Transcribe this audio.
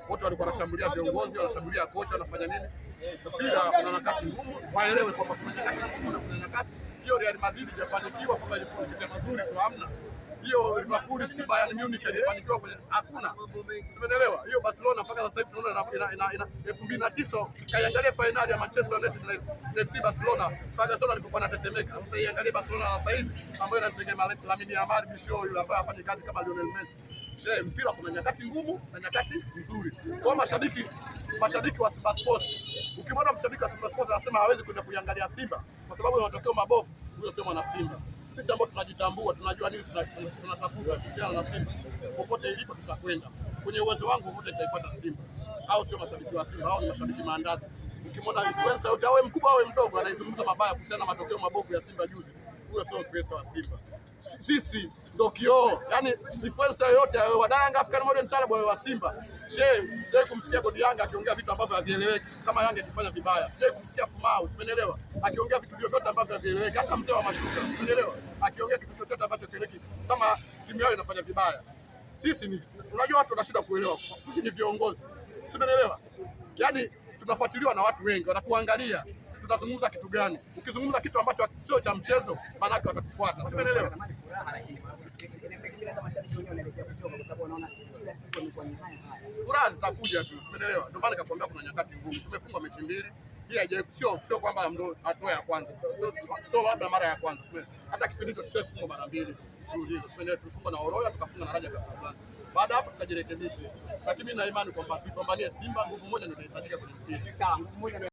wote walikuwa wanashambulia viongozi, wanashambulia kocha, wanafanya nini. Mpira kuna nyakati ngumu, waelewe kwamba kuna nyakati ngumu na kuna nyakati hiyo. Real Madrid hajafanikiwa kwamba ilikuwa kitu mazuri tu, hamna. Hiyo Liverpool si Bayern Munich ilifanikiwa kwenye hakuna. Simeelewa. Hiyo Barcelona mpaka sasa hivi tunaona ina 2009 kaiangalia finali ya Manchester United na FC Barcelona. Ferguson alipokuwa anatetemeka. Sasa iangalie Barcelona sasa hivi ambayo inategemea Lamine Yamal bisho yule ambaye afanye kazi kama Lionel Messi. Shehe, mpira kuna nyakati ngumu na nyakati nzuri. Kwa mashabiki wa Simba Sports, ukimwona mshabiki wa Simba Sports anasema hawezi kwenda kuiangalia Simba kwa sababu ya matokeo mabovu, huyo sema na Simba. Sisi ambao tunajitambua, tunajua nini tunatafuta kuhusiana na Simba. Popote ilipo tutakwenda. Kwenye uwezo wangu wote nitaifuata Simba. Au sio mashabiki wa Simba, au ni mashabiki maandazi. Ukimwona influencer yote awe mkubwa awe mdogo anaizungumza mabaya kuhusiana na matokeo mabovu ya Simba juzi, huyo sio influencer wa Simba. Sisi ndio kioo. Yaani influencer yote awe wa Yanga African Modern Talib awe wa Simba. Shehe, sijawahi kumsikia Godi Yanga akiongea vitu ambavyo havieleweki kama Yanga ikifanya vibaya. Sijawahi kumsikia Fumau, umeelewa? Akiongea vitu vyote ambavyo havieleweki, hata mzee wa mashuka, umeelewa? Akiongea kitu chochote ambacho kieleweki kama timu yao inafanya vibaya. Sisi ni unajua watu wanashinda kuelewa. Sisi ni viongozi. Umeelewa? Yaani tunafuatiliwa na watu wengi, wanatuangalia. Tunazungumza kitu gani? Ukizungumza kitu ambacho sio cha mchezo, maana yake watatufuata. Umeelewa? Furaha zitakuja tu, umeelewa? Ndio maana nikakwambia kuna nyakati ngumu. Tumefunga mechi mbili. Hii sio kwamba ndo hatua ya kwanza. Sio labda mara ya kwanza. Hata kipindi hicho tushafunga mara mbili mfululizo. Umeelewa? Tulifunga na Oroya, tukafunga na Raja Casablanca. Baada hapo tukajirekebisha. Lakini mimi na imani kwamba tupambanie Simba, nguvu moja ndio inahitajika kwenye mpira. Sawa, nguvu moja